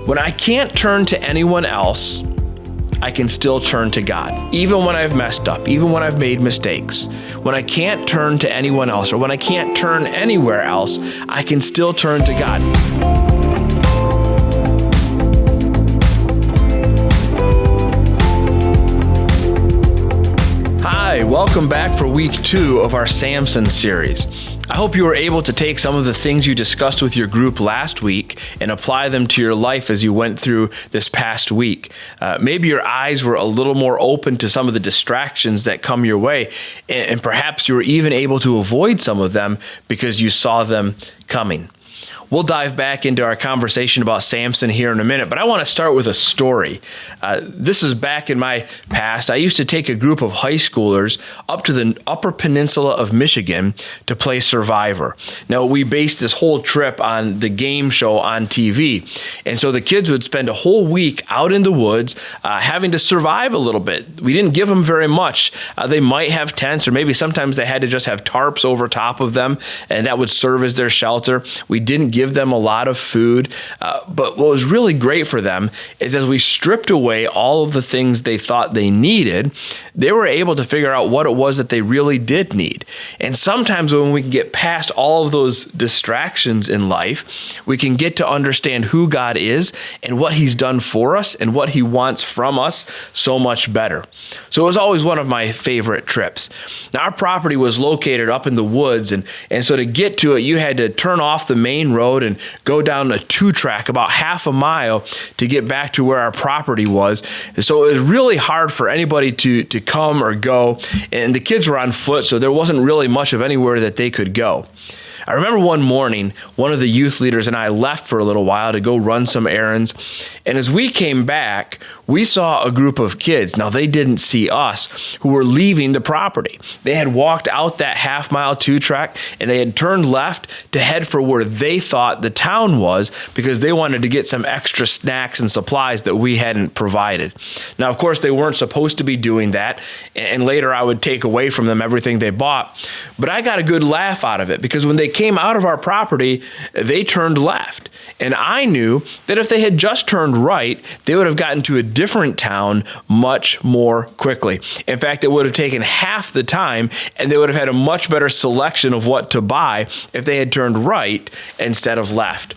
When I can't turn to anyone else, I can still turn to God. Even when I've messed up, even when I've made mistakes, when I can't turn to anyone else, or when I can't turn anywhere else, I can still turn to God. Hi, welcome back for week 2 of our Samson series. I hope you were able to take some of the things you discussed with your group last week and apply them to your life as you went through this past week. Maybe your eyes were a little more open to some of the distractions that come your way, and perhaps you were even able to avoid some of them because you saw them coming. We'll dive back into our conversation about Samson here in a minute, but I want to start with a story. This is back in my past. I used to take a group of high schoolers up to the Upper Peninsula of Michigan to play Survivor. Now, we based this whole trip on the game show on TV, and so the kids would spend a whole week out in the woods having to survive a little bit. We didn't give them very much. They might have tents, or maybe sometimes they had to just have tarps over top of them, and that would serve as their shelter. We didn't give them a lot of food, but what was really great for them is as we stripped away all of the things they thought they needed, they were able to figure out what it was that they really did need. And sometimes when we can get past all of those distractions in life, we can get to understand who God is and what He's done for us and what He wants from us so much better. So it was always one of my favorite trips. Now, our property was located up in the woods, and so to get to it, you had to turn off the main road and go down a 2-track about half a mile to get back to where our property was. So it was really hard for anybody to come or go, and the kids were on foot, so there wasn't really much of anywhere that they could go. I remember one morning, one of the youth leaders and I left for a little while to go run some errands. And as we came back, we saw a group of kids. Now, they didn't see us, who were leaving the property. They had walked out that half-mile 2-track, and they had turned left to head for where they thought the town was because they wanted to get some extra snacks and supplies that we hadn't provided. Now, of course, they weren't supposed to be doing that, and later I would take away from them everything they bought. But I got a good laugh out of it because when they came out of our property, they turned left. And I knew that if they had just turned right, they would have gotten to a different town much more quickly. In fact, it would have taken half the time, and they would have had a much better selection of what to buy if they had turned right instead of left.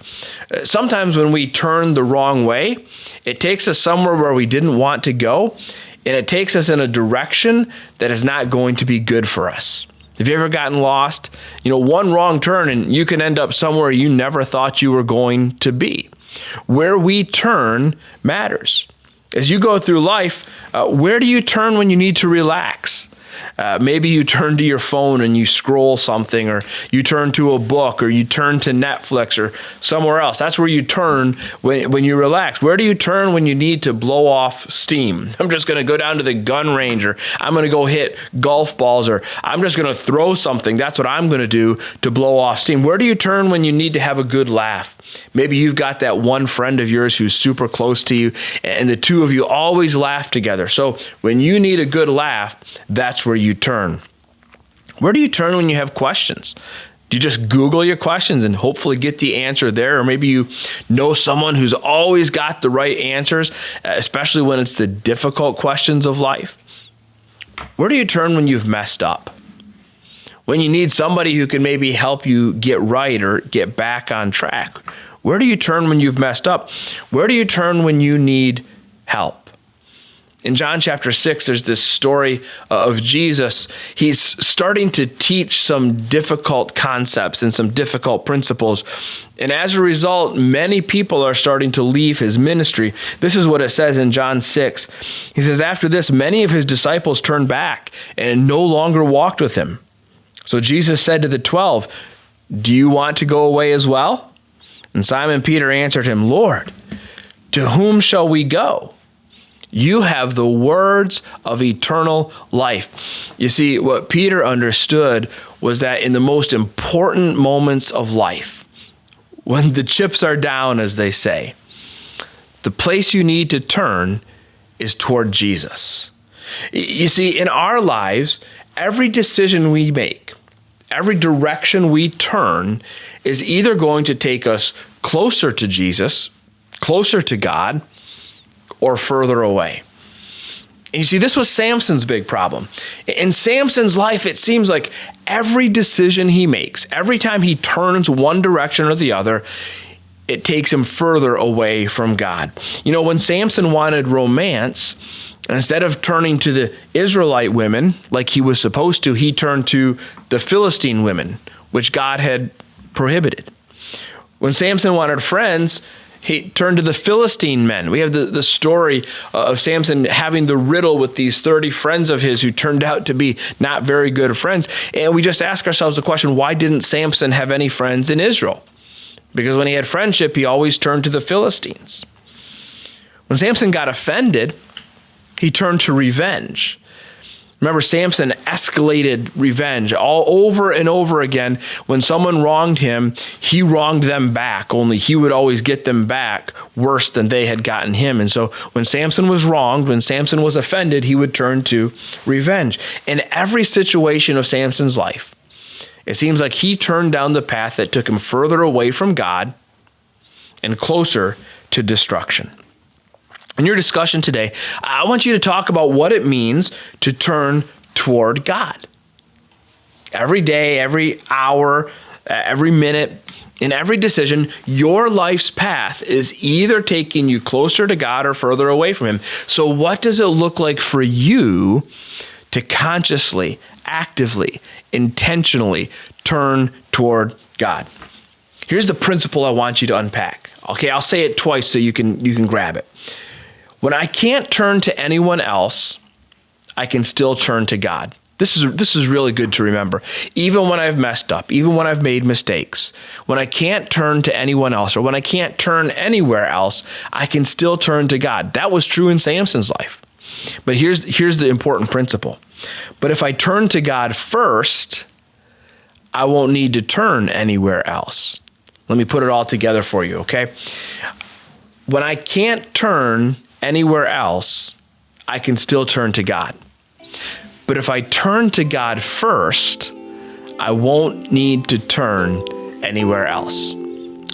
Sometimes when we turn the wrong way, it takes us somewhere where we didn't want to go, and it takes us in a direction that is not going to be good for us. Have you ever gotten lost? One wrong turn and you can end up somewhere you never thought you were going to be. Where we turn matters. As you go through life, where do you turn when you need to relax? Maybe you turn to your phone and you scroll something, or you turn to a book, or you turn to Netflix or somewhere else. That's where you turn when you relax. Where do you turn when you need to blow off steam? I'm just going to go down to the gun range, or I'm going to go hit golf balls, or I'm just going to throw something. That's what I'm going to do to blow off steam. Where do you turn when you need to have a good laugh? Maybe you've got that one friend of yours who's super close to you, and the two of you always laugh together. So when you need a good laugh, that's where you turn. Where do you turn when you have questions? Do you just Google your questions and hopefully get the answer there? Or maybe you know someone who's always got the right answers, especially when it's the difficult questions of life? Where do you turn when you've messed up? When you need somebody who can maybe help you get right or get back on track? Where do you turn when you've messed up? Where do you turn when you need help? In John chapter 6, there's this story of Jesus. He's starting to teach some difficult concepts and some difficult principles. And as a result, many people are starting to leave his ministry. This is what it says in John 6. He says, after this, many of his disciples turned back and no longer walked with him. So Jesus said to the 12, do you want to go away as well? And Simon Peter answered him, Lord, to whom shall we go? You have the words of eternal life. You see, what Peter understood was that in the most important moments of life, when the chips are down, as they say, the place you need to turn is toward Jesus. You see, in our lives, every decision we make, every direction we turn is either going to take us closer to Jesus, closer to God or further away. And you see, this was Samson's big problem. In Samson's life, it seems like every decision he makes, every time he turns one direction or the other, it takes him further away from God. You know, when Samson wanted romance, instead of turning to the Israelite women like he was supposed to, he turned to the Philistine women, which God had prohibited. When Samson wanted friends, he turned to the Philistine men. We have the story of Samson having the riddle with these 30 friends of his who turned out to be not very good friends. And we just ask ourselves the question, why didn't Samson have any friends in Israel? Because when he had friendship, he always turned to the Philistines. When Samson got offended, he turned to revenge. Remember, Samson escalated revenge all over and over again. When someone wronged him, he wronged them back, only he would always get them back worse than they had gotten him. And so when Samson was wronged, when Samson was offended, he would turn to revenge. In every situation of Samson's life, it seems like he turned down the path that took him further away from God and closer to destruction. In your discussion today, I want you to talk about what it means to turn toward God. Every day, every hour, every minute, in every decision, your life's path is either taking you closer to God or further away from Him. So what does it look like for you to consciously, actively, intentionally turn toward God? Here's the principle I want you to unpack. Okay, I'll say it twice so you can grab it. When I can't turn to anyone else, I can still turn to God. This is really good to remember. Even when I've messed up, even when I've made mistakes, when I can't turn to anyone else or when I can't turn anywhere else, I can still turn to God. That was true in Samson's life. But here's the important principle. But if I turn to God first, I won't need to turn anywhere else. Let me put it all together for you, okay? When I can't turn anywhere else, I can still turn to God. But if I turn to God first, I won't need to turn anywhere else.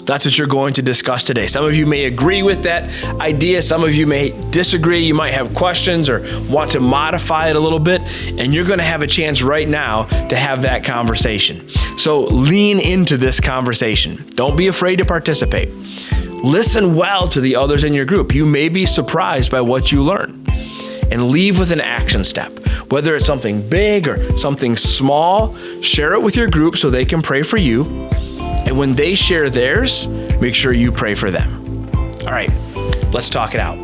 That's what you're going to discuss today. Some of you may agree with that idea. Some of you may disagree. You might have questions or want to modify it a little bit. And you're going to have a chance right now to have that conversation. So lean into this conversation. Don't be afraid to participate. Listen well to the others in your group. You may be surprised by what you learn. And leave with an action step. Whether it's something big or something small, share it with your group so they can pray for you. And when they share theirs, make sure you pray for them. All right, let's talk it out.